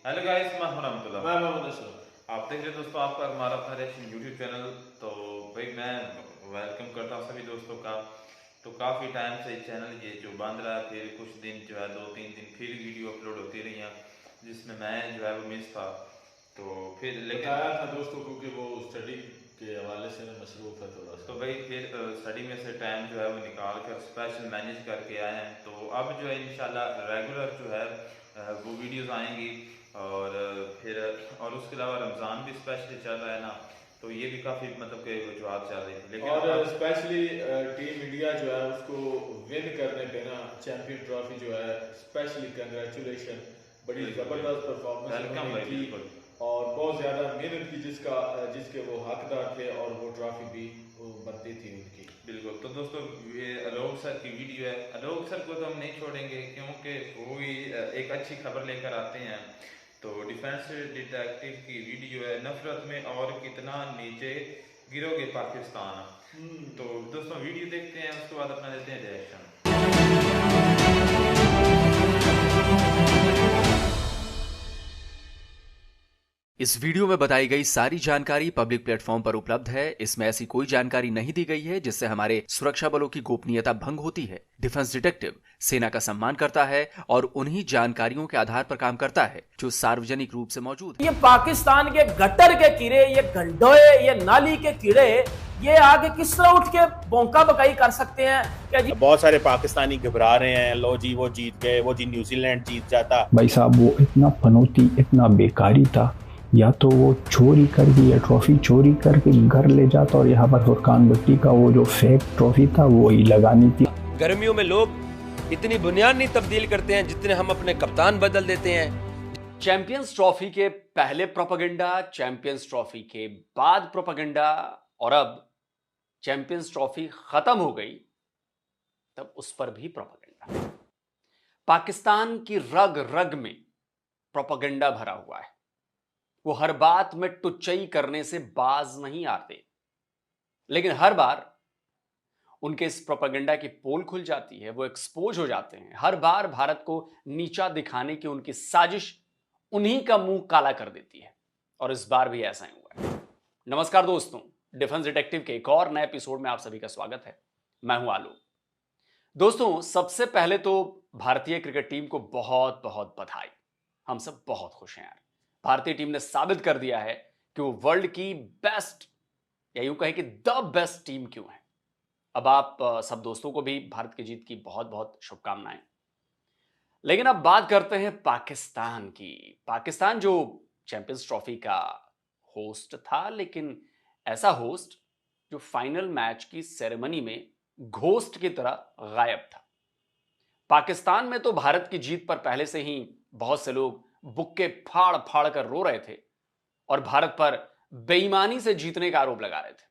Hello guys, मैं हूं रहमतुल्लाह। मैं मोहम्मद अशरफ। आप देख रहे हैं दोस्तों आपका हमारा अपना रिएक्शन यूट्यूब चैनल। तो भाई मैं वेलकम करता हूं सभी दोस्तों का। तो काफ़ी टाइम से चैनल ये जो बंद रहा, फिर कुछ दिन जो है 2-3 दिन फिर वीडियो अपलोड होती रही हैं जिसमें मैं जो है वो मिस था। तो फिर लेकिन बताया था दोस्तों को कि वो स्टडी के हवाले से मसरूफ़ है थोड़ा तो सा। भाई फिर स्टडी में से टाइम जो है वो निकाल कर स्पेशल मैनेज करके आए हैं। तो अब जो है इंशाल्लाह रेगुलर जो है वो वीडियोस आएंगी। और फिर और उसके अलावा रमज़ान भी स्पेशली चल रहा है ना, तो ये भी काफ़ी मतलब कि वजूहत चल रही थी लेकिन और अब स्पेशली टीम इंडिया जो है उसको विन करने पे ना चैंपियन ट्रॉफी जो है, स्पेशली कंग्रेचुलेशन। बड़ी बिल्कुल ज़बरदस्त बिल्कुल परफॉर्मेंस वेलकम उन्होंने भाई की बिल्कुल। और बहुत ज़्यादा मेहनत की जिसके वो हकदार थे और वो ट्रॉफी भी वो बनती थी उनकी। बिल्कुल तो दोस्तों ये अलोक सर की वीडियो है। अलोक सर को तो हम नहीं छोड़ेंगे क्योंकि वो ही एक अच्छी खबर लेकर आते हैं। तो डिफेंस डिटेक्टिव की वीडियो है, नफरत में और कितना नीचे गिरोगे पाकिस्तान। तो दोस्तों वीडियो देखते हैं, उसके बाद अपना देते हैं रिएक्शन। इस वीडियो में बताई गई सारी जानकारी पब्लिक प्लेटफॉर्म पर उपलब्ध है। इसमें ऐसी कोई जानकारी नहीं दी गई है जिससे हमारे सुरक्षा बलों की गोपनीयता भंग होती है। डिफेंस डिटेक्टिव सेना का सम्मान करता है और उन्हीं जानकारियों के आधार पर काम करता है जो सार्वजनिक रूप से मौजूद है। ये पाकिस्तान के गटर के कीड़े, ये गंडोए, ये नाली के कीड़े, ये आगे किस तरह उठ के बौंका बकाई कर सकते हैं? क्या जी बहुत सारे पाकिस्तानी घबरा रहे हैं, लो जी वो जीत गए, वो जी न्यूजीलैंड जीत जाता। भाई साहब वो इतना फनोती इतना बेकारी था, या तो वो चोरी करके या ट्रॉफी चोरी करके घर ले जाता और यहाँ पर फुरकान भट्टी का वो जो फेक ट्रॉफी था वो ही लगानी थी। गर्मियों में लोग इतनी बुनियाद नहीं तब्दील करते हैं जितने हम अपने कप्तान बदल देते हैं। चैंपियंस ट्रॉफी के पहले प्रोपेगेंडा, चैंपियंस ट्रॉफी के बाद प्रोपेगेंडा, और अब चैंपियंस ट्रॉफी खत्म हो गई तब उस पर भी प्रोपेगेंडा। पाकिस्तान की रग रग में प्रोपेगेंडा भरा हुआ है। वो हर बात में टुच्चई करने से बाज नहीं आते, लेकिन हर बार उनके इस प्रोपेगेंडा की पोल खुल जाती है, वो एक्सपोज हो जाते हैं। हर बार भारत को नीचा दिखाने की उनकी साजिश उन्हीं का मुंह काला कर देती है, और इस बार भी ऐसा ही हुआ है। नमस्कार दोस्तों, डिफेंस डिटेक्टिव के एक और नए एपिसोड में आप सभी का स्वागत है। मैं हूं आलू। दोस्तों, सबसे पहले तो भारतीय क्रिकेट टीम को बहुत बहुत बधाई। हम सब बहुत खुश हैं यार। भारतीय टीम ने साबित कर दिया है कि वो वर्ल्ड की बेस्ट, या यूं कहें कि द बेस्ट टीम क्यों है। अब आप सब दोस्तों को भी भारत की जीत की बहुत बहुत शुभकामनाएं। लेकिन अब बात करते हैं पाकिस्तान की। पाकिस्तान जो चैंपियंस ट्रॉफी का होस्ट था, लेकिन ऐसा होस्ट जो फाइनल मैच की सेरेमनी में घोस्ट की तरह गायब था। पाकिस्तान में तो भारत की जीत पर पहले से ही बहुत से लोग बुक्के फाड़ फाड़ कर रो रहे थे और भारत पर बेईमानी से जीतने का आरोप लगा रहे थे।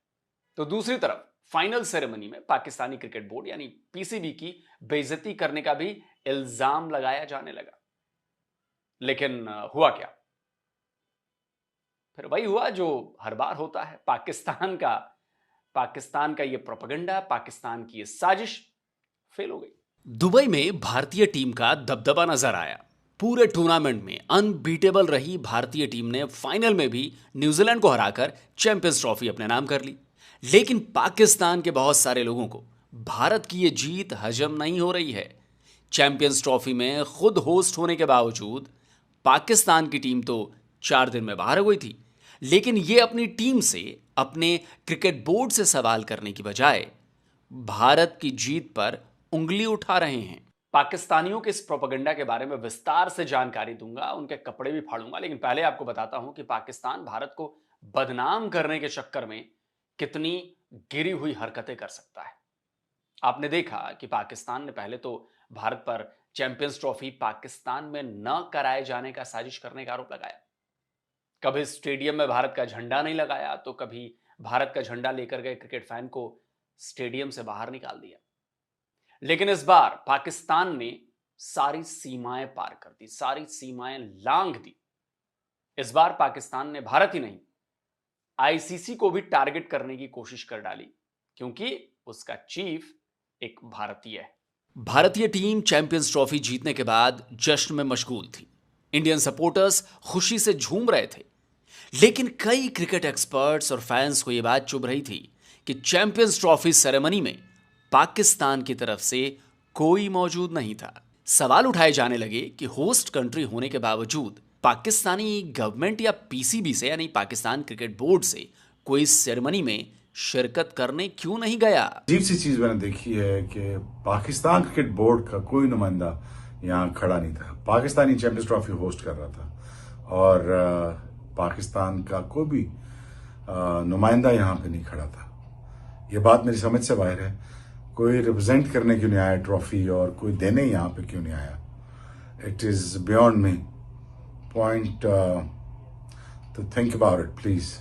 तो दूसरी तरफ फाइनल सेरेमनी में पाकिस्तानी क्रिकेट बोर्ड यानी पीसीबी की बेइज्जती करने का भी इल्जाम लगाया जाने लगा। लेकिन हुआ क्या? फिर वही हुआ जो हर बार होता है। पाकिस्तान का ये प्रोपेगेंडा, पाकिस्तान की ये साजिश फेल हो गई। दुबई में भारतीय टीम का दबदबा नजर आया। पूरे टूर्नामेंट में अनबीटेबल रही भारतीय टीम ने फाइनल में भी न्यूजीलैंड को हराकर चैंपियंस ट्रॉफी अपने नाम कर ली। लेकिन पाकिस्तान के बहुत सारे लोगों को भारत की ये जीत हजम नहीं हो रही है। चैंपियंस ट्रॉफी में खुद होस्ट होने के बावजूद पाकिस्तान की टीम तो 4 दिन में बाहर हो गई थी, लेकिन ये अपनी टीम से, अपने क्रिकेट बोर्ड से सवाल करने की बजाय भारत की जीत पर उंगली उठा रहे हैं। पाकिस्तानियों के इस प्रोपेगेंडा के बारे में विस्तार से जानकारी दूंगा, उनके कपड़े भी फाड़ूंगा, लेकिन पहले आपको बताता हूं कि पाकिस्तान भारत को बदनाम करने के चक्कर में कितनी गिरी हुई हरकतें कर सकता है। आपने देखा कि पाकिस्तान ने पहले तो भारत पर चैंपियंस ट्रॉफी पाकिस्तान में न कराए जाने का साजिश करने का आरोप लगाया। कभी स्टेडियम में भारत का झंडा नहीं लगाया, तो कभी भारत का झंडा लेकर गए क्रिकेट फैन को स्टेडियम से बाहर निकाल दिया। लेकिन इस बार पाकिस्तान ने सारी सीमाएं पार कर दी, सारी सीमाएं लांघ दी। इस बार पाकिस्तान ने भारत ही नहीं, आईसीसी को भी टारगेट करने की कोशिश कर डाली, क्योंकि उसका चीफ एक भारतीय है। भारतीय टीम चैंपियंस ट्रॉफी जीतने के बाद जश्न में मशगूल थी। इंडियन सपोर्टर्स खुशी से झूम रहे थे। लेकिन कई क्रिकेट एक्सपर्ट्स और फैंस को यह बात चुभ रही थी कि चैंपियंस ट्रॉफी सेरेमनी में पाकिस्तान की तरफ से कोई मौजूद नहीं था। सवाल उठाए जाने लगे कि होस्ट कंट्री होने के बावजूद पाकिस्तानी गवर्नमेंट या पीसीबी से यानी पाकिस्तान क्रिकेट बोर्ड से कोई सेरेमनी में शिरकत करने क्यों नहीं गया। अजीब सी चीज मैंने देखी है कि पाकिस्तान क्रिकेट बोर्ड का कोई नुमाइंदा यहाँ खड़ा नहीं था। पाकिस्तानी चैंपियंस ट्रॉफी होस्ट कर रहा था और पाकिस्तान का कोई भी नुमाइंदा यहाँ पे नहीं खड़ा था। ये बात मेरी समझ से बाहर है। कोई रिप्रेजेंट करने क्यों नहीं आया ट्रॉफी और कोई देने यहाँ पे क्यों नहीं आया। It is beyond me point two think about it please.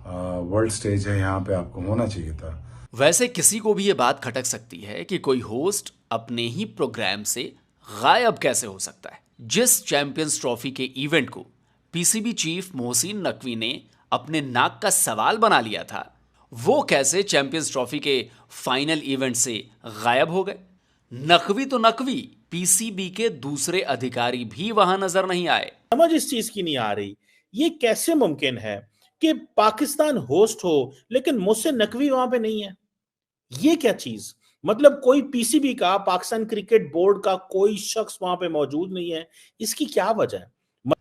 World stage है, यहाँ पे आपको होना चाहिए था। वैसे किसी को भी ये बात खटक सकती है कि कोई होस्ट अपने ही प्रोग्राम से गायब कैसे हो सकता है। जिस चैंपियंस ट्रॉफी के इवेंट को पीसीबी चीफ मोहसिन नकवी ने अपने नाक का सवाल बना लिया था, वो कैसे चैंपियंस ट्रॉफी के फाइनल इवेंट से गायब हो गए। नकवी तो नकवी, पीसीबी के दूसरे अधिकारी भी वहां नजर नहीं आए। समझ इस चीज की नहीं आ रही, ये कैसे मुमकिन है कि पाकिस्तान होस्ट हो लेकिन मोहसिन नकवी वहां पे नहीं है। ये क्या चीज, मतलब कोई पीसीबी का, पाकिस्तान क्रिकेट बोर्ड का कोई शख्स वहां पे मौजूद नहीं है, इसकी क्या वजह है?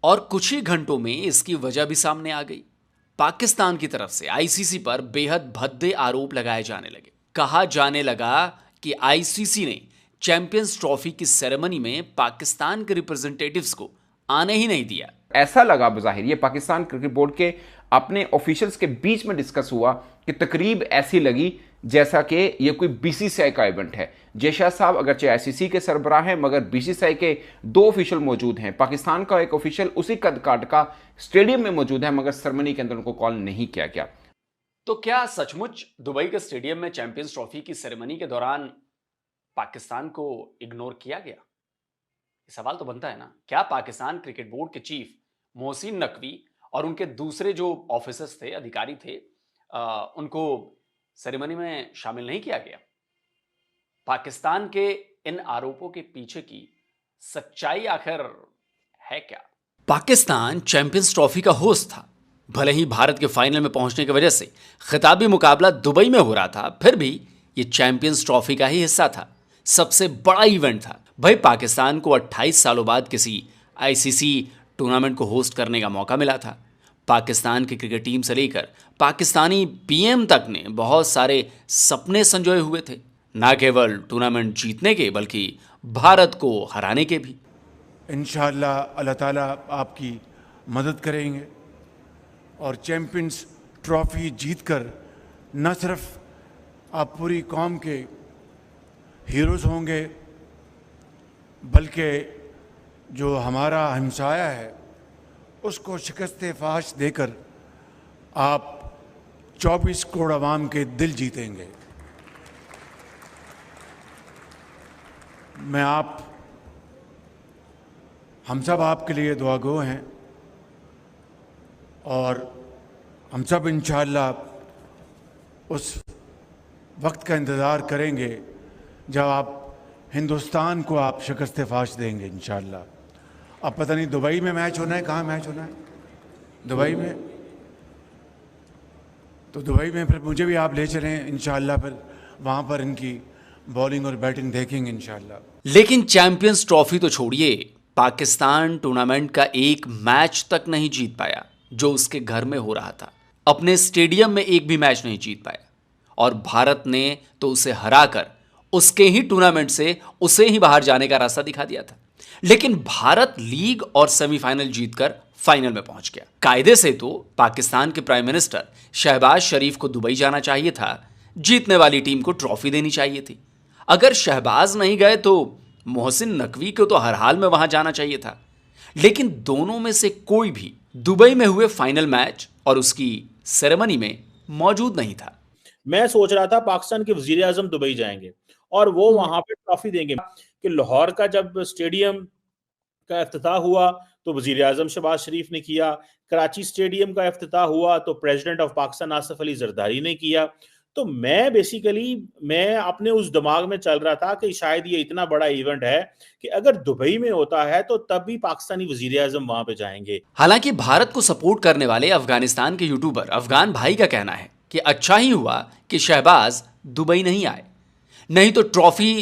और कुछ ही घंटों में इसकी वजह भी सामने आ गई। पाकिस्तान की तरफ से आईसीसी पर बेहद भद्दे आरोप लगाए जाने लगे। कहा जाने लगा कि आईसीसी ने चैंपियंस ट्रॉफी की सेरेमनी में पाकिस्तान के रिप्रेजेंटेटिव्स को आने ही नहीं दिया। ऐसा लगा बज़ाहिर ये पाकिस्तान क्रिकेट बोर्ड के अपने ऑफिशियल्स के बीच में डिस्कस हुआ कि तकरीब ऐसी लगी जैसा कि ये कोई बीसीसीआई का इवेंट है। जयशाह साहब अगरचे आईसीसी के सरबराह हैं मगर बीसीसीआई के 2 ऑफिशियल मौजूद हैं। पाकिस्तान का एक ऑफिशियल उसी कद काट का स्टेडियम में मौजूद है मगर सेरेमनी के अंदर उनको कॉल नहीं किया गया। तो क्या सचमुच दुबई के स्टेडियम में चैंपियंस ट्रॉफी की सेरेमनी के दौरान पाकिस्तान को इग्नोर किया गया? सवाल तो बनता है ना। क्या पाकिस्तान क्रिकेट बोर्ड के चीफ मोहसिन नकवी और उनके दूसरे जो ऑफिसर्स थे, अधिकारी थे, उनको सेरेमनी में शामिल नहीं किया गया? पाकिस्तान के इन आरोपों के पीछे की सच्चाई आखिर है क्या? पाकिस्तान चैंपियंस ट्रॉफी का होस्ट था। भले ही भारत के फाइनल में पहुंचने की वजह से खिताबी मुकाबला दुबई में हो रहा था, फिर भी ये चैंपियंस ट्रॉफी का ही हिस्सा था। सबसे बड़ा इवेंट था। भाई, पाकिस्तान को 28 सालों बाद किसी आईसीसी टूर्नामेंट को होस्ट करने का मौका मिला था। पाकिस्तान की क्रिकेट टीम से लेकर पाकिस्तानी पीएम तक ने बहुत सारे सपने संजोए हुए थे, ना केवल टूर्नामेंट जीतने के बल्कि भारत को हराने के भी। इंशाअल्लाह अल्लाह ताला आपकी मदद करेंगे और चैंपियंस ट्रॉफी जीतकर न सिर्फ आप पूरी कौम के हीरोज़ होंगे बल्कि जो हमारा हमसाया है उसको शिकस्त फाश देकर आप 24 करोड़ आवाम के दिल जीतेंगे। हम सब आपके लिए दुआगो हैं और हम सब इंशाअल्लाह उस वक्त का इंतज़ार करेंगे जब आप हिंदुस्तान को आप शिकस्त फाश देंगे इंशाअल्लाह। अब पता नहीं दुबई में मैच होना है, कहाँ मैच होना है? दुबई में, तो दुबई में फिर मुझे भी आप ले चलें इंशाअल्लाह। फिर वहाँ पर इनकी बॉलिंग और बैटिंग देखेंगे इंशाअल्लाह। लेकिन चैंपियंस ट्रॉफी तो छोड़िए, पाकिस्तान टूर्नामेंट का एक मैच तक नहीं जीत पाया जो उसके घर में हो रहा था। अपने स्टेडियम में एक भी मैच नहीं जीत पाया और भारत ने तो उसे हराकर उसके ही टूर्नामेंट से उसे ही बाहर जाने का रास्ता दिखा दिया था। लेकिन भारत लीग और सेमीफाइनल जीतकर फाइनल में पहुंच गया। कायदे से तो पाकिस्तान के प्राइम मिनिस्टर शहबाज शरीफ को दुबई जाना चाहिए था, जीतने वाली टीम को ट्रॉफी देनी चाहिए थी। अगर शहबाज नहीं गए तो मोहसिन नकवी को तो हर हाल में वहां जाना चाहिए था। लेकिन दोनों में से कोई भी दुबई में हुए फाइनल मैच और उसकी सेरेमनी में मौजूद नहीं था। मैं सोच रहा था पाकिस्तान के वजीर आजम दुबई जाएंगे और वो वहां पे ट्रॉफी देंगे कि लाहौर का जब स्टेडियम का इफ्तिताह हुआ तो वजीर आजम शहबाज शरीफ ने किया, कराची स्टेडियम का इफ्तिताह हुआ तो प्रेसिडेंट ऑफ पाकिस्तान आसिफ अली जरदारी ने किया, तो मैं अपने उस दिमाग में चल रहा था कि शायद ये इतना बड़ा इवेंट है कि अगर दुबई में होता है तो तब भी पाकिस्तानी वजीर आजम वहां पे जाएंगे। हालांकि भारत को सपोर्ट करने वाले अफगानिस्तान के यूट्यूबर अफगान भाई का कहना है कि अच्छा ही हुआ कि शहबाज दुबई नहीं आए, नहीं तो ट्रॉफी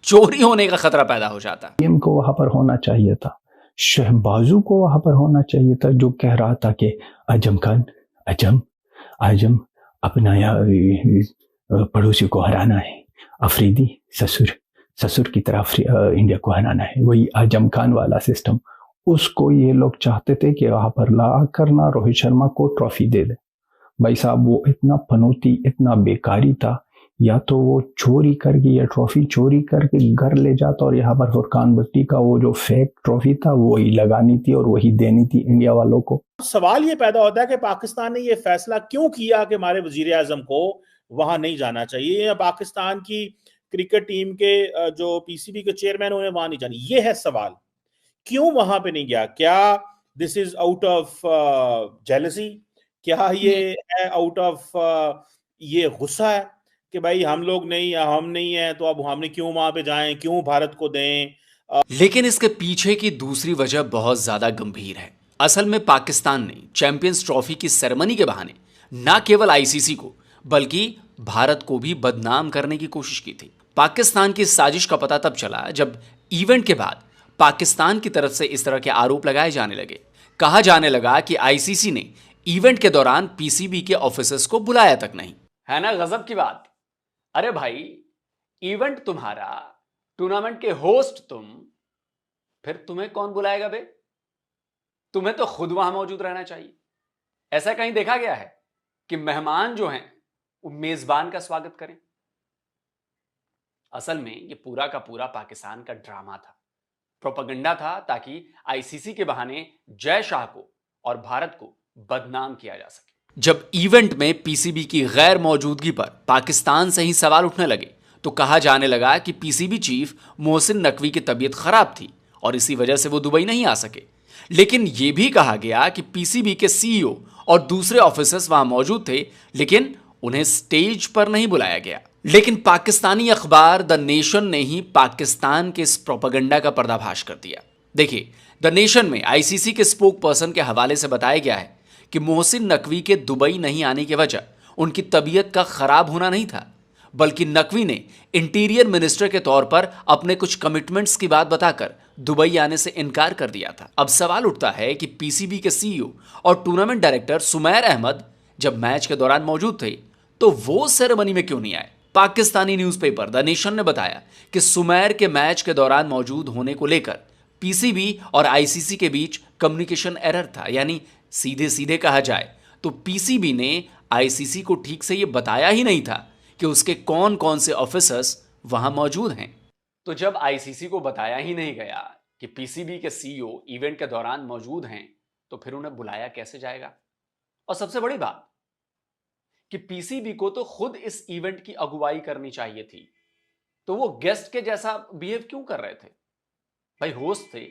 चोरी होने का खतरा पैदा हो जाता। पीएम को वहां पर होना चाहिए था, शहबाजू को वहां पर होना चाहिए था, जो कह रहा था कि आजम खान आजम अपना पड़ोसी को हराना है, अफरीदी ससुर की तरह इंडिया को हराना है। वही आजम खान वाला सिस्टम, उसको ये लोग चाहते थे कि वहां पर ला करना रोहित शर्मा को ट्रॉफी दे दे। भाई साहब, वो इतना फनूती, इतना बेकारी था, या तो वो चोरी करके या ट्रॉफी चोरी करके घर ले जाता और यहाँ पर फुरकान भट्टी का वो जो फेक ट्रॉफी था वही लगानी थी और वही देनी थी इंडिया वालों को। सवाल ये पैदा होता है कि पाकिस्तान ने ये फैसला क्यों किया कि हमारे वजीर आजम को वहां नहीं जाना चाहिए, या पाकिस्तान की क्रिकेट टीम के जो पीसीबी के चेयरमैन उन्हें वहां नहीं जाना। ये है सवाल, क्यों वहां पे नहीं गया? क्या this is out of jealousy? क्या ये है आउट ऑफ ये गुस्सा है कि भाई हम लोग नहीं, हम नहीं है तो अब हमने क्यों वहां पे जाएं, क्यों भारत को दें? लेकिन इसके पीछे की दूसरी वजह बहुत ज्यादा गंभीर है। असल में पाकिस्तान ने चैंपियंस ट्रॉफी की सेरेमनी के बहाने न केवल आईसीसी को बल्कि भारत को भी बदनाम करने की कोशिश की थी। पाकिस्तान की साजिश का पता तब चला जब इवेंट के बाद पाकिस्तान की तरफ से इस तरह के आरोप लगाए जाने लगे। कहा जाने लगा कि आईसीसी ने इवेंट के दौरान पीसीबी के ऑफिसर्स को बुलाया तक नहीं। है ना गजब की बात? अरे भाई, इवेंट तुम्हारा, टूर्नामेंट के होस्ट तुम, फिर तुम्हें कौन बुलाएगा बे? तुम्हें तो खुद वहां मौजूद रहना चाहिए। ऐसा कहीं देखा गया है कि मेहमान जो हैं वो मेजबान का स्वागत करें? असल में ये पूरा का पूरा पाकिस्तान का ड्रामा था, प्रोपेगेंडा था, ताकि आईसीसी के बहाने जय शाह को और भारत को बदनाम किया जा सके। जब इवेंट में पीसीबी की गैर मौजूदगी पर पाकिस्तान से ही सवाल उठने लगे तो कहा जाने लगा कि पीसीबी चीफ मोहसिन नकवी की तबीयत खराब थी और इसी वजह से वो दुबई नहीं आ सके। लेकिन यह भी कहा गया कि पीसीबी के सीईओ और दूसरे ऑफिसर्स वहां मौजूद थे, लेकिन उन्हें स्टेज पर नहीं बुलाया गया। लेकिन पाकिस्तानी अखबार द नेशन ने ही पाकिस्तान के इस प्रोपेगेंडा का पर्दाफाश कर दिया। देखिए, द नेशन में आईसीसी के स्पोक पर्सन के हवाले से बताया गया है कि मोहसिन नकवी के दुबई नहीं आने की वजह उनकी तबीयत का खराब होना नहीं था, बल्कि नकवी ने इंटीरियर मिनिस्टर के तौर पर अपने कुछ कमिटमेंट्स की बात बताकर दुबई आने से इनकार कर दिया था। अब सवाल उठता है कि पीसीबी के सीईओ और टूर्नामेंट डायरेक्टर सुमैर अहमद जब मैच के दौरान मौजूद थे तो वो सेरेमनी में क्यों नहीं आए? पाकिस्तानी न्यूज़पेपर द नेशन ने बताया कि सुमैर के मैच के दौरान मौजूद होने को लेकर पीसीबी और आईसीसी के बीच कम्युनिकेशन एरर था। यानी सीधे सीधे कहा जाए तो पीसीबी ने आईसीसी को ठीक से ये बताया ही नहीं था कि उसके कौन कौन से ऑफिसर्स वहां मौजूद हैं। तो जब आईसीसी को बताया ही नहीं गया कि पीसीबी के सीईओ इवेंट के दौरान मौजूद हैं, तो फिर उन्हें बुलाया कैसे जाएगा? और सबसे बड़ी बात कि पीसीबी को तो खुद इस इवेंट की अगुवाई करनी चाहिए थी, तो वो गेस्ट के जैसा बिहेव क्यों कर रहे थे? भाई होस्ट थे।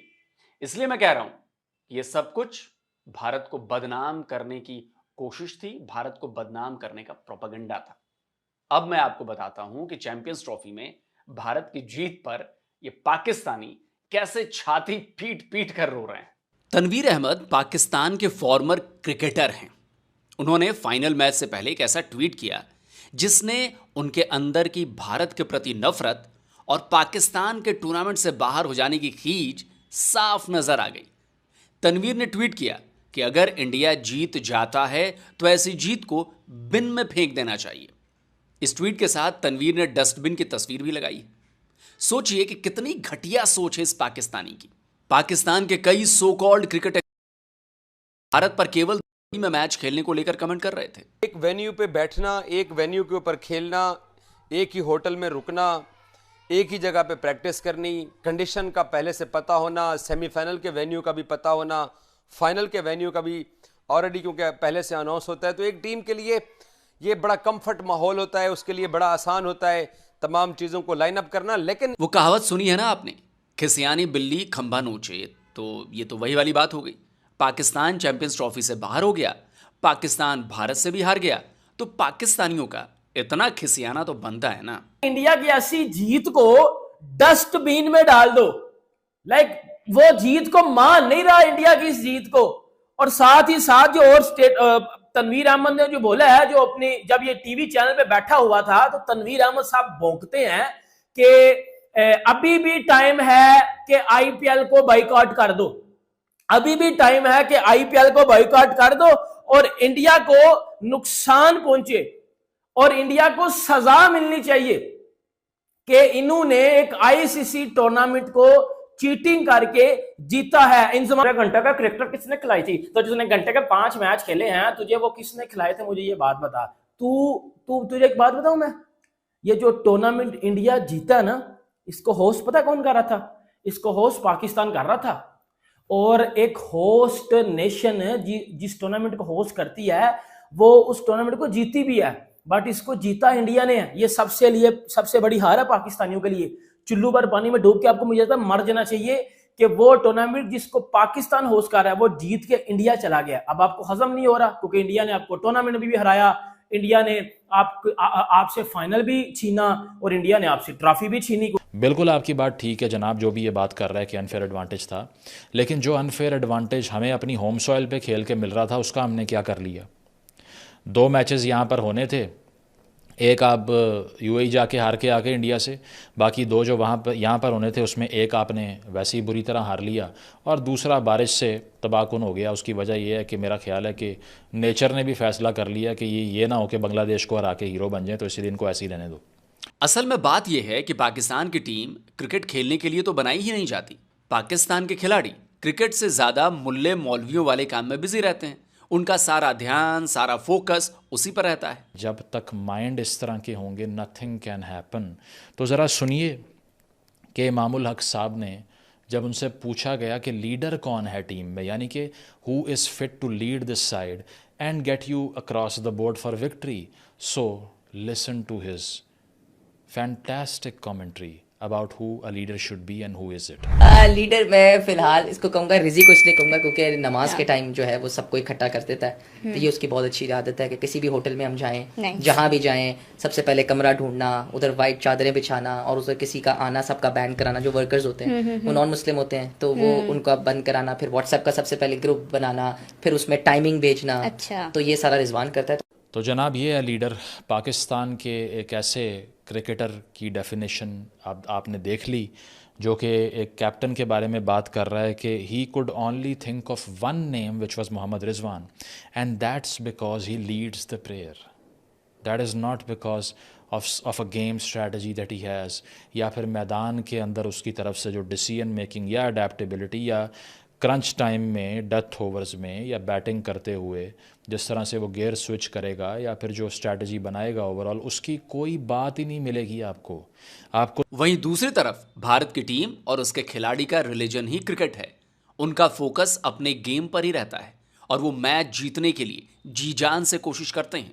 इसलिए मैं कह रहा हूं ये सब कुछ भारत को बदनाम करने की कोशिश थी, भारत को बदनाम करने का प्रोपेगेंडा था। अब मैं आपको बताता हूं कि चैंपियंस ट्रॉफी में भारत की जीत पर ये पाकिस्तानी कैसे छाती पीट पीट कर रो रहे हैं। तनवीर अहमद पाकिस्तान के फॉर्मर क्रिकेटर हैं। उन्होंने फाइनल मैच से पहले एक ऐसा ट्वीट किया जिसने उनके अंदर की भारत के प्रति नफरत और पाकिस्तान के टूर्नामेंट से बाहर हो जाने की खींच साफ नजर आ गई। तनवीर ने ट्वीट किया कि अगर इंडिया जीत जाता है तो ऐसी जीत को बिन में फेंक देना चाहिए। इस ट्वीट के साथ तनवीर ने डस्टबिन की तस्वीर भी लगाई। सोचिए कि कितनी घटिया सोच है इस पाकिस्तानी की। पाकिस्तान के कई सो कॉल्ड क्रिकेटर भारत पर केवल में मैच खेलने को लेकर कमेंट कर रहे थे। एक वेन्यू पे बैठना, एक वेन्यू के ऊपर खेलना, एक ही होटल में रुकना, एक ही जगह पे प्रैक्टिस करनी, कंडीशन का पहले से पता होना, सेमीफाइनल के वेन्यू का भी पता होना, फाइनल के वेन्यू का भी ऑलरेडी क्योंकि पहले से अनाउंस होता है, तो एक टीम के लिए ये बड़ा कंफर्ट माहौल होता है, उसके लिए बड़ा आसान होता है तमाम चीज़ों को लाइन अप करना। लेकिन वो कहावत सुनी है ना आपने, खिसियानी बिल्ली खंभा नोचे, तो ये तो वही वाली बात हो गई। पाकिस्तान चैंपियंस ट्रॉफी से बाहर हो गया, पाकिस्तान भारत से भी हार गया, तो पाकिस्तानियों का इतना खिसियाना तो बनता है ना। इंडिया की ऐसी जीत को डस्टबिन में डाल दो, लाइक वो जीत को मान नहीं रहा इंडिया की इस जीत को। और साथ ही साथ जो और स्टेट तनवीर अहमद ने जो बोला है, जो अपनी जब ये टीवी चैनल पे बैठा हुआ था तो तनवीर अहमद साहब भौंकते हैं कि अभी भी टाइम है कि आईपीएल को बाइकआउट कर दो, अभी भी टाइम है कि आईपीएल को बाइकआउट कर दो और इंडिया को नुकसान पहुंचे और इंडिया को सजा मिलनी चाहिए कि इन्होंने एक आईसीसी टूर्नामेंट को चीटिंग करके जीता है। इन घंटे का क्रिकेट किसने खिलाई थी? तो जिसने घंटे के 5 मैच खेले हैं, तुझे वो किसने खिलाए थे? मुझे ये बात बता। तुझे एक बात बताऊं मैं, ये जो टूर्नामेंट इंडिया जीता ना, इसको होस्ट पता कौन कर रहा था? इसको होस्ट पाकिस्तान कर रहा था। और एक होस्ट नेशन जिस टूर्नामेंट को होस्ट करती है वो उस टूर्नामेंट को जीती भी है, बट इसको जीता इंडिया ने है। ये सबसे बड़ी हार है पाकिस्तानियों के लिए। चुल्लू पर पानी में डूब के आपको मुझे लगता है मर जाना चाहिए कि वो टूर्नामेंट जिसको पाकिस्तान होस्ट कर रहा है वो जीत के इंडिया चला गया। अब आपको हजम नहीं हो रहा क्योंकि इंडिया ने आपको टूर्नामेंट भी हराया, इंडिया ने आपसे फाइनल भी छीना और इंडिया ने आपसे ट्रॉफी भी छीनी। बिल्कुल आपकी बात ठीक है जनाब, जो भी ये बात कर रहा है कि अनफेयर एडवांटेज था, लेकिन जो अनफेयर एडवांटेज हमें अपनी होम सॉइल पे खेल के मिल रहा था उसका हमने क्या कर लिया? 2 मैचेस यहाँ पर होने थे, एक आप यूएई जाके हार के आके इंडिया से, बाकी 2 जो वहाँ पर यहाँ पर होने थे उसमें एक आपने वैसे ही बुरी तरह हार लिया और दूसरा बारिश से तबाहकुन हो गया। उसकी वजह यह है कि मेरा ख्याल है कि नेचर ने भी फैसला कर लिया कि ये ना हो कि बांग्लादेश को हरा के हीरो बन जाए, तो इसी दिन को ऐसे ही रहने दो। असल में बात यह है कि पाकिस्तान की टीम क्रिकेट खेलने के लिए तो बनाई ही नहीं जाती। पाकिस्तान के खिलाड़ी क्रिकेट से ज़्यादा मुल्ले मौलवियों वाले काम में बिजी रहते हैं, उनका सारा ध्यान, सारा फोकस उसी पर रहता है। जब तक माइंड इस तरह के होंगे नथिंग कैन हैपन। तो ज़रा सुनिए कि इमामुल हक साहब ने जब उनसे पूछा गया कि लीडर कौन है टीम में, यानी कि who is fit to lead this side and get you across the board for victory, so listen to his fantastic commentary about who a leader should be and who is it? Leader मैं फिलहाल इसको कहूँगा रिजी को इसलिए कहूँगा क्योंकि नमाज के टाइम जो है वो सबको इकट्ठा कर देता है। तो ये उसकी बहुत अच्छी आदत है कि किसी भी होटल में हम जाएं, जहाँ भी जाएं, सबसे पहले कमरा ढूंढना, उधर वाइट चादरें बिछाना और उधर किसी का आना सबका बैन कराना। जो वर्कर्स होते हैं वो नॉन मुस्लिम होते हैं तो वो उनका बंद कराना, फिर व्हाट्सएप का सबसे पहले ग्रुप बनाना, फिर उसमें टाइमिंग भेजना। तो ये सारा रिजवान करता है। तो जनाब ये है लीडर। पाकिस्तान के एक ऐसे क्रिकेटर की डेफिनेशन आपने देख ली जो कि एक कैप्टन के बारे में बात कर रहा है कि he could only think of one name which was Mohammad Rizwan and that's because he leads the prayer, that is not because of a game strategy that he has, या फिर मैदान के अंदर उसकी तरफ से जो डिसीजन मेकिंग या अडेप्टेबिलिटी या क्रंच टाइम में, डेथ ओवर्स में या बैटिंग करते हुए जिस तरह से वो गियर स्विच करेगा या फिर जो स्ट्रैटेजी बनाएगा ओवरऑल, उसकी कोई बात ही नहीं मिलेगी आपको। वहीं दूसरी तरफ भारत की टीम और उसके खिलाड़ी का रिलीजन ही क्रिकेट है। उनका फोकस अपने गेम पर ही रहता है और वो मैच जीतने के लिए जी जान से कोशिश करते हैं।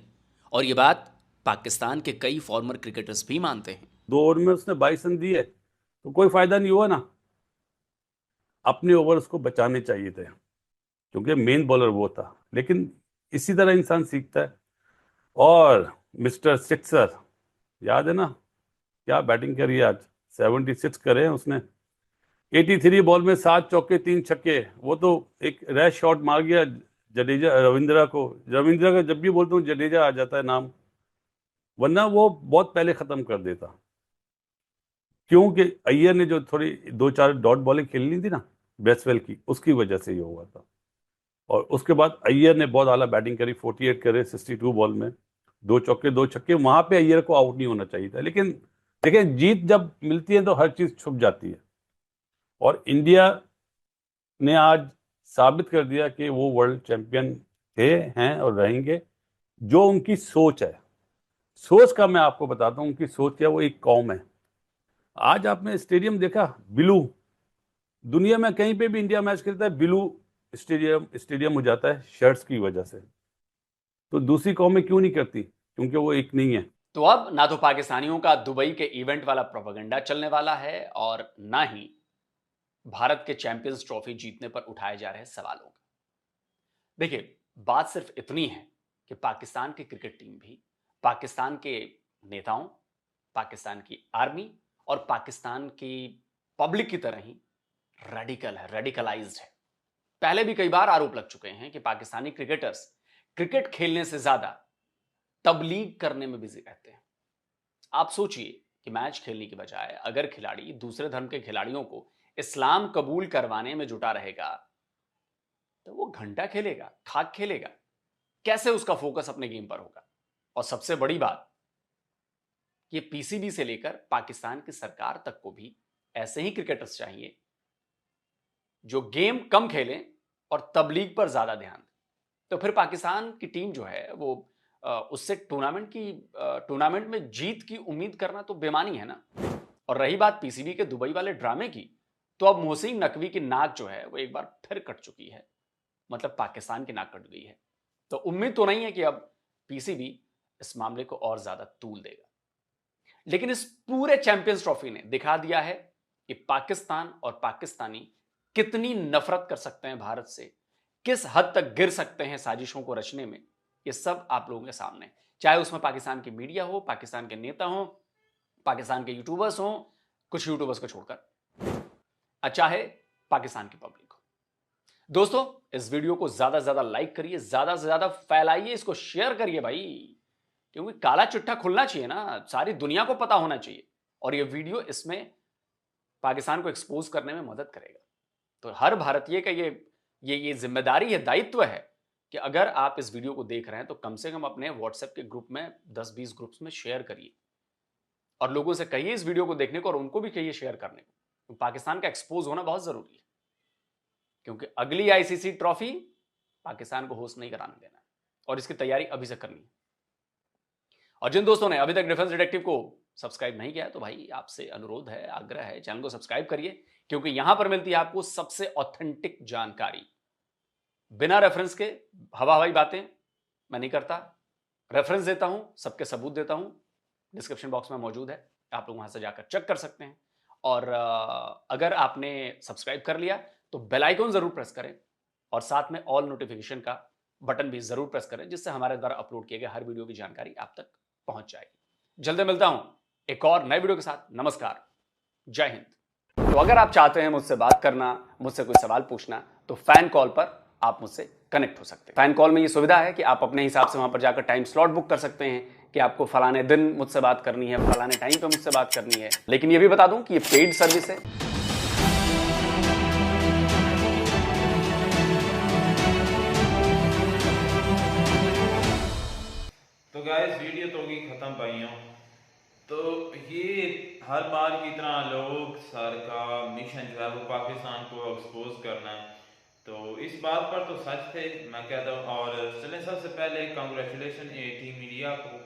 और ये बात पाकिस्तान के कई फॉर्मर क्रिकेटर्स भी मानते हैं। 2 ओवर में उसने 22 रन दिए तो कोई फायदा नहीं हुआ ना। अपने ओवर उसको बचाने चाहिए थे क्योंकि मेन बॉलर वो था। लेकिन इसी तरह इंसान सीखता है। और मिस्टर सिक्सर, याद है ना क्या बैटिंग करी आज, 76 करे उसने, 83 बॉल में 7 चौके 3 छक्के। वो तो एक रैश शॉट मार गया जडेजा, रविंद्रा का जब भी बोलता हूँ जडेजा आ जाता है नाम, वरना वो बहुत पहले खत्म कर देता। क्योंकि अय्यर ने जो थोड़ी 2-4 डॉट बॉलिंग खेलनी थी ना ब्रेसवेल की, उसकी वजह से ये हुआ था। और उसके बाद अय्यर ने बहुत आला बैटिंग करी, 48 करे 62 बॉल में, 2 चौके 2 छक्के। वहां पे अय्यर को आउट नहीं होना चाहिए था। लेकिन देखिए जीत जब मिलती है तो हर चीज छुप जाती है। और इंडिया ने आज साबित कर दिया कि वो वर्ल्ड चैंपियन थे, हैं और रहेंगे। जो उनकी सोच है, सोच का मैं आपको बताता हूँ उनकी सोच क्या, वो एक कौम है। आज आपने स्टेडियम देखा, ब्लू, दुनिया में कहीं पे भी इंडिया मैच खेलता है ब्लू स्टेडियम हो जाता है शर्ट्स की वजह से। तो दूसरी कौमें क्यों नहीं करती? क्योंकि वो एक नहीं है। तो अब ना तो पाकिस्तानियों का दुबई के इवेंट वाला प्रोपेगेंडा चलने वाला है और ना ही भारत के चैंपियंस ट्रॉफी जीतने पर उठाए जा रहे सवालों का। देखिए बात सिर्फ इतनी है कि पाकिस्तान की क्रिकेट टीम भी पाकिस्तान के नेताओं, पाकिस्तान की आर्मी और पाकिस्तान की पब्लिक की तरह ही रेडिकल है, रेडिकलाइज्ड है। पहले भी कई बार आरोप लग चुके हैं कि पाकिस्तानी क्रिकेटर्स क्रिकेट खेलने से ज्यादा तबलीग करने में बिजी रहते हैं। आप सोचिए कि मैच खेलने की बजाय अगर खिलाड़ी दूसरे धर्म के खिलाड़ियों को इस्लाम कबूल करवाने में जुटा रहेगा तो वो घंटा खेलेगा, खाक खेलेगा, कैसे उसका फोकस अपने गेम पर होगा? और सबसे बड़ी बात, ये पीसीबी से लेकर पाकिस्तान की सरकार तक को भी ऐसे ही क्रिकेटर्स चाहिए जो गेम कम खेलें और तबलीग पर ज्यादा ध्यान दें। तो फिर पाकिस्तान की टीम जो है वो उससे टूर्नामेंट में जीत की उम्मीद करना तो बेमानी है ना। और रही बात पीसीबी के दुबई वाले ड्रामे की, तो अब मोहसिन नकवी की नाक जो है वो एक बार फिर कट चुकी है, मतलब पाकिस्तान की नाक कट गई है। तो उम्मीद तो नहीं है कि अब पीसीबी इस मामले को और ज्यादा तूल देगा, लेकिन इस पूरे चैंपियंस ट्रॉफी ने दिखा दिया है कि पाकिस्तान और पाकिस्तानी कितनी नफरत कर सकते हैं भारत से, किस हद तक गिर सकते हैं साजिशों को रचने में। ये सब आप लोगों के सामने, चाहे उसमें पाकिस्तान की मीडिया हो, पाकिस्तान के नेता हो, पाकिस्तान के यूट्यूबर्स हो, कुछ यूट्यूबर्स को छोड़कर, चाहे पाकिस्तान की पब्लिक हो। दोस्तों, इस वीडियो को ज्यादा से ज्यादा लाइक करिए, ज्यादा से ज्यादा फैलाइए, इसको शेयर करिए भाई, क्योंकि काला चिट्ठा खुलना चाहिए ना, सारी दुनिया को पता होना चाहिए। और ये वीडियो इसमें पाकिस्तान को एक्सपोज करने में मदद करेगा। तो हर भारतीय का ये जिम्मेदारी है, दायित्व है कि अगर आप इस वीडियो को देख रहे हैं तो कम से कम अपने व्हाट्सएप के ग्रुप में 10-20 ग्रुप्स में शेयर करिए और लोगों से कहिए इस वीडियो को देखने को, और उनको भी कहिए शेयर करने को। तो पाकिस्तान का एक्सपोज होना बहुत जरूरी है, क्योंकि अगली आईसीसी ट्रॉफी पाकिस्तान को होस्ट नहीं कराने देना है और इसकी तैयारी अभी से करनी है। और जिन दोस्तों ने अभी तक डिफेंस डिटेक्टिव को सब्सक्राइब नहीं किया है तो भाई आपसे अनुरोध है, आग्रह है, चैनल को सब्सक्राइब करिए, क्योंकि यहां पर मिलती है आपको सबसे ऑथेंटिक जानकारी। बिना रेफरेंस के हवा हवाई बातें मैं नहीं करता, रेफरेंस देता हूं, सबके सबूत देता हूं, डिस्क्रिप्शन बॉक्स में मौजूद है, आप लोग वहां से जाकर चेक कर सकते हैं। और अगर आपने सब्सक्राइब कर लिया तो बेल आइकन जरूर प्रेस करें और साथ में ऑल नोटिफिकेशन का बटन भी जरूर प्रेस करें, जिससे हमारे द्वारा अपलोड किए गए हर वीडियो की जानकारी आप तक पहुंच जाएगी। जल्दी मिलता हूं एक और नए वीडियो के साथ। नमस्कार, जय हिंद। तो अगर आप चाहते हैं मुझसे बात करना, मुझसे कोई सवाल पूछना, तो फैन कॉल पर आप मुझसे कनेक्ट हो सकते हैं। फैन कॉल में ये सुविधा है कि आप अपने हिसाब से वहां पर जाकर टाइम स्लॉट बुक कर सकते हैं कि आपको फलाने दिन मुझसे बात करनी है, फलाने टाइम पे मुझसे बात करनी है। लेकिन ये भी बता दूं कि ये पेड सर्विस है। तो गाइस, वीडियो तो होगी खत्म भाइयों। तो ये हर बार की तरह लोग सर का मिशन जो है वो पाकिस्तान को एक्सपोज करना है, तो इस बात पर तो सच थे, मैं कहता हूँ। और चलें, सबसे पहले कांग्रेचुलेशन टीम इंडिया को।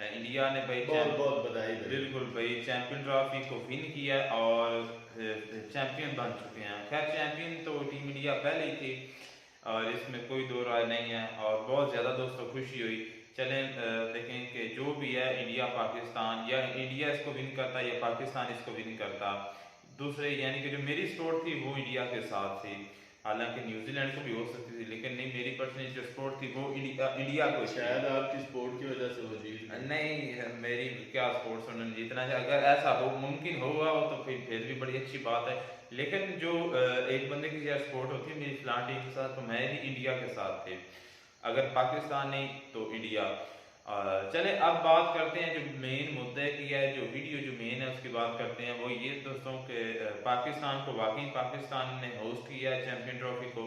इंडिया ने भाई बहुत बधाई। बिल्कुल भाई, चैंपियन ट्रॉफी को विन किया और चैंपियन बन चुके हैं। खैर, चैंपियन तो टीम इंडिया पहले ही थी और इसमें कोई दो राय नहीं है, और बहुत ज़्यादा दोस्तों खुशी हुई। चलें देखें कि जो भी है, इंडिया पाकिस्तान, या इंडिया इसको विन करता या पाकिस्तान इसको विन करता। दूसरे यानी कि जो मेरी सपोर्ट थी वो इंडिया के साथ थी, हालांकि न्यूजीलैंड को भी हो सकती थी, लेकिन नहीं, मेरी पर्सनल जो सपोर्ट थी वो इंडिया को। शायद आपकी सपोर्ट की वजह से वो जीत नहीं, मेरी क्या सपोर्ट उन्होंने जीतना है। अगर ऐसा हो मुमकिन हुआ हो तो फिर भी बड़ी अच्छी बात है, लेकिन जो एक बंदे की यार सपोर्ट होती है मेरी फलां टीम के साथ, तो मैं भी इंडिया के साथ थे। अगर पाकिस्तान नहीं तो इंडिया। चले अब बात करते हैं जो मेन मुद्दे की है, जो वीडियो जो मेन है उसकी बात करते हैं। वो ये दोस्तों के पाकिस्तान को वाकई पाकिस्तान ने होस्ट किया है चैंपियन ट्रॉफी को।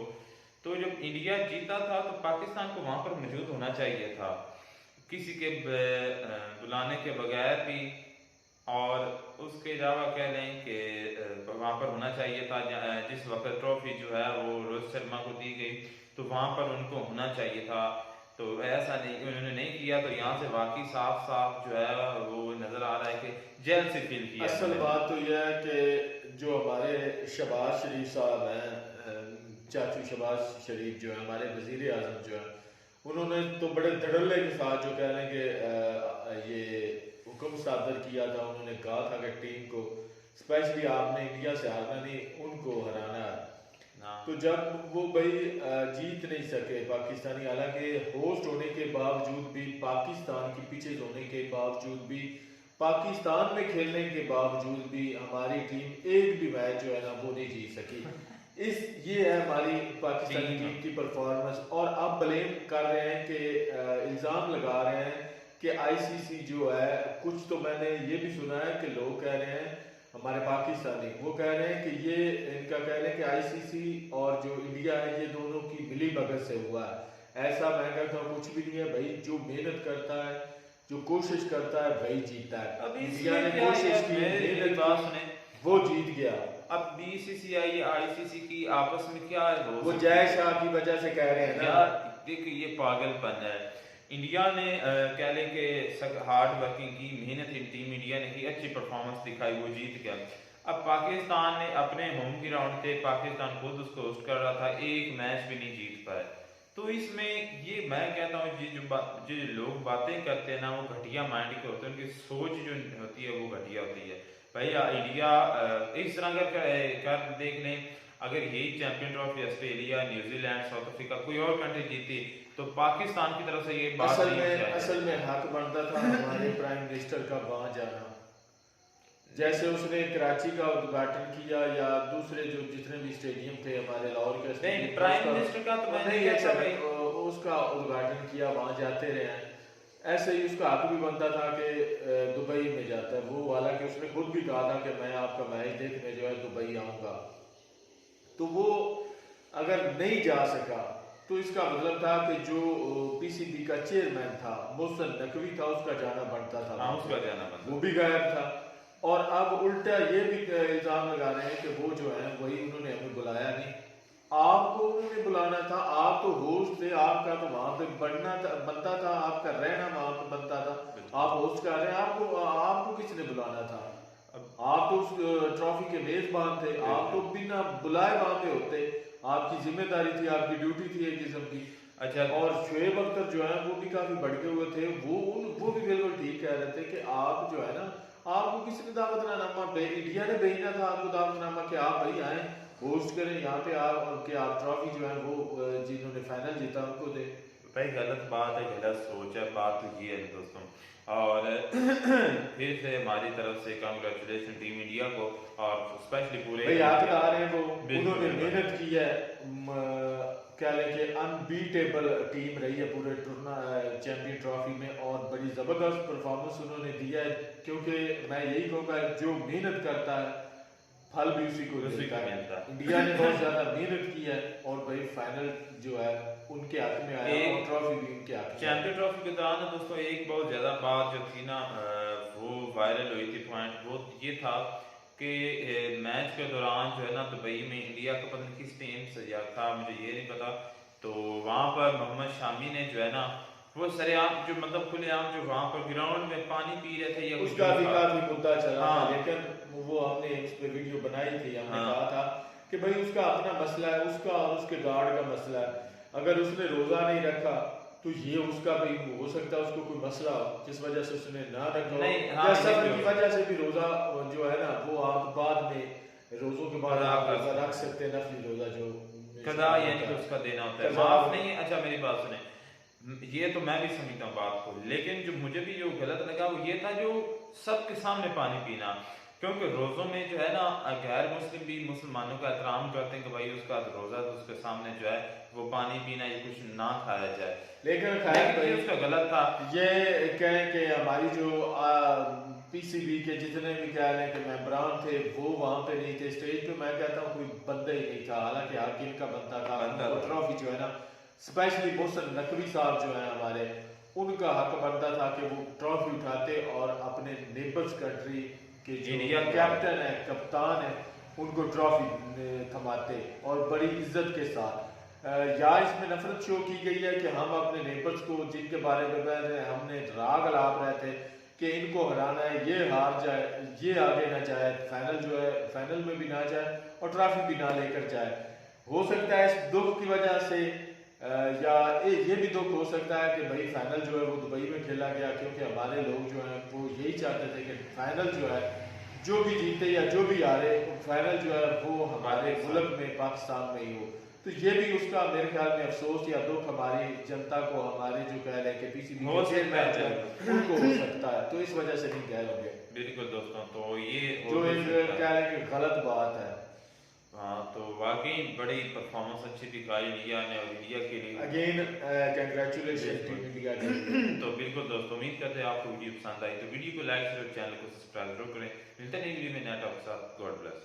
तो जब इंडिया जीता था तो पाकिस्तान को वहाँ पर मौजूद होना चाहिए था, किसी के बुलाने के बगैर भी। और उसके अलावा कह लें कि वहाँ पर होना चाहिए था जिस वक्त ट्रॉफी जो है वो रोहित शर्मा को दी गई, तो वहाँ पर उनको होना चाहिए था। तो ऐसा नहीं, उन्होंने नहीं किया, तो यहाँ से वाकई साफ साफ जो है वो नजर आ रहा है कि जेल से फील किया। असल बात तो यह है कि जो हमारे शहबाज शरीफ साहब हैं, चाचू शहबाज शरीफ जो है हमारे वजीर आजम जो है, उन्होंने तो बड़े धड़ल्ले के साथ जो कह लें कि ये हुक्म सादर किया था। उन्होंने कहा था कि टीम को स्पेशली आपने इंडिया से हारना नहीं, उनको हराना है। तो जब वो भाई जीत नहीं सके पाकिस्तानी, हालांकि होस्ट होने के बावजूद भी, पाकिस्तान की पिचेज होने के बावजूद भी, पाकिस्तान में खेलने के बावजूद भी हमारी टीम एक भी मैच जो है ना वो नहीं जीत सकी। ये है हमारी पाकिस्तानी टीम की परफॉर्मेंस। और अब ब्लेम कर रहे हैं कि इल्ज़ाम लगा रहे हैं कि आईसीसी जो है, कुछ तो मैंने ये भी सुना है कि लोग कह रहे हैं हमारे पाकिस्तानी, वो कह रहे हैं कि ये इनका कह रहे हैं कि आईसीसी और जो इंडिया है ये दोनों की मिली भगत से हुआ है। ऐसा मैं कहता हूँ कुछ भी नहीं है भाई, जो मेहनत करता है, जो कोशिश करता है वही जीतता है। इंडिया ने कोशिश की, मेहनत की, वो जीत गया। अब बीसीसीआई आईसीसी की आपस में क्या है, वो जय शाह की वजह से कह रहे हैं ना। देखिए ये पागलपन है। इंडिया ने कह लें कि हार्ड वर्किंग की, मेहनत टीम इंडिया ने की, अच्छी परफॉर्मेंस दिखाई, वो जीत गया। अब पाकिस्तान ने अपने होम ग्राउंड पे, पाकिस्तान खुद उसको होस्ट कर रहा था, एक मैच भी नहीं जीत पाए। तो इसमें ये मैं कहता हूँ जो लोग बातें करते हैं ना वो घटिया माइंड के होते हैं, उनकी सोच जो होती है वो घटिया होती है। भैया इंडिया इस तरह कर देख लें, अगर यही champion trophy Australia, New Zealand, south Africa कोई और कंट्री जीती तो पाकिस्तान की तरफ से ये बात असल में हक बनता था हमारे प्राइम मिनिस्टर का वहां जाना। जैसे उसने कराची का उद्घाटन किया या दूसरे जो जितने भी स्टेडियम थे हमारे लाहौर के स्टेडियम, प्राइम मिनिस्टर का तो मैंने कहता भाई उसका उद्घाटन किया, वहां जाते रहे। ऐसे ही उसका हक भी बनता था कि दुबई में जाता है वो, हालांकि उसने खुद भी कहा था कि मैं आपका मैच देखने जो है दुबई आऊंगा। तो वो अगर नहीं जा सका तो इसका मतलब था कि जो पीसीबी का चेयरमैन था मोहसिन नकवी था, उसका जाना बनता था। उसका जाना बनता, वो भी गायब था। और अब उल्टा ये भी इल्जाम लगा रहे हैं कि वो जो है वही उन्होंने हमें बुलाया नहीं। आपको उन्होंने बुलाना था, आप तो होस्ट थे, आपका तो वहां पे बनता था, आपका रहना वहां पे बनता था, आप होस्ट कर रहे हैं, आपको किसने बुलाना था? आप तो उस ट्रॉफी के मेजबान थे, आप तो बिना बुलाए वहां पे होते, आपकी जिम्मेदारी थी, आपकी ड्यूटी थी एक किस्म की। अच्छा, और शुएब अख्तर जो है वो भी काफी भड़के हुए थे, वो भी बिल्कुल ठीक कह रहे थे कि आप जो है ना, आपको किसने दावतनामा इंडिया ने भेजना था आपको दावतनामा कि आप भाई आए होस्ट करें यहाँ पे, आप ट्रॉफी जो है वो जिन्होंने फाइनल जीता उनको दे। भाई गलत बात है, गलत सोच है, बात तो ये है दोस्तों। और फिर से हमारी तरफ से कांग्रेचुलेशन टीम इंडिया को, और स्पेशली पूरे भाई यादगार है वो, उन्होंने मेहनत की है, क्या लेके अनबीटेबल टीम रही है पूरे चैंपियन ट्रॉफी में, और बड़ी जबरदस्त परफॉर्मेंस उन्होंने दिया है। क्योंकि मैं यही कहूँगा जो मेहनत करता है फल भी उसी को मिलता है। इंडिया ने बहुत ज्यादा मेहनत की है और भाई फाइनल जो है उनके हाथ में आया और ट्रॉफी भी उनके हाथ में। चैंपियन ट्रॉफी के दौरान दोस्तों एक बहुत ज्यादा बात जो थी ना वो वायरल हुई थी, पॉइंट वो ये था कि मैच के दौरान जो है ना दुबई में इंडिया का पता नहीं किस टीम से या था, मुझे ये नहीं पता, तो वहाँ पर मोहम्मद शामी ने जो है ना वो सरेआम जो मतलब खुलेआम जो वहाँ पर ग्राउंड में पानी पी रहे थे, या उसका भी काफी मुद्दा चला था, लेकिन वो हमने इस पे वीडियो बनाई थी, हमने कहा था कि भाई उसका अपना मसला है, उसका और उसके गार्ड का मसला है। अगर उसने रोजा नहीं रखा तो ये उसका भी हो सकता है उसको कोई मसला हो जिस वजह से उसने ना रखा, या सफर की वजह से भी रोजा जो है ना वो आप बाद में रोजों के बाद आप रोजा रख सकते हैं, नफली रोजा जो कदा यानी कि उसका देना होता है, माफ नहीं है। अच्छा मेरी बात सुने, ये तो मैं भी समझता हूँ बात को, लेकिन जो मुझे भी जो गलत लगा वो ये था जो सबके सामने पानी पीना, क्योंकि रोज़ों में जो है ना गैर मुस्लिम भी मुसलमानों का एहतराम करते हैं कि भाई उसका रोज़ा तो उसके सामने जो है वो पानी पीना ये कुछ ना खाया जाए, लेकिन उसका गलत था। ये कहें कि हमारी जो पीसीबी के जितने भी कह रहे हैं कि मेंबरान थे वो वहाँ पे नहीं थे स्टेज पे, मैं कहता हूँ कोई बंदा ही नहीं था, हालांकि हक इनका बनता था। ट्रॉफी जो है ना स्पेशली मोहसिन नकवी साहब जो है हमारे, उनका हक बनता था कि वो ट्रॉफी उठाते और अपने नेबर्स कंट्री के जो कैप्टन है, कप्तान है, उनको ट्रॉफी थमाते और बड़ी इज्जत के साथ। या इसमें नफरत शो की गई है कि हम अपने नेबर्स को जिनके बारे में कह रहे हैं हमने राग लाभ रहे थे कि इनको हराना है, ये हार जाए, ये आगे ना जाए, फाइनल जो है फाइनल में भी ना जाए और ट्रॉफी भी ना लेकर जाए। हो सकता है इस दुख की वजह से या ये भी दुख हो सकता है कि भाई फाइनल जो है वो दुबई में खेला गया, क्योंकि हमारे लोग जो हैं वो यही चाहते थे कि फाइनल जो है जो भी जीते या जो भी हारे फाइनल जो है वो हमारे मुल्क में पाकिस्तान में ही हो। तो ये भी उसका मेरे ख्याल में अफसोस या दुख हमारी जनता को, हमारे जो कह रहे हैं कि पीसीबी हो के चेयरमैन जो है उनको हो सकता है, तो इस वजह से नहीं कह होंगे। बिल्कुल दोस्तों, तो ये जो एक कह रहे हैं कि गलत बात है। हाँ, तो वाकई बड़ी परफॉर्मेंस अच्छी दिखाई इंडिया ने, और इंडिया के लिए अगेन कंग्रेचुलेशन टीम इंडिया के। तो बिल्कुल दोस्तों, उम्मीद करते हैं आपको वीडियो पसंद आई, तो वीडियो को लाइक करें, चैनल को सब्सक्राइब जरूर करें। मिलते हैं नई वीडियो में नया टॉपिक के साथ। God bless.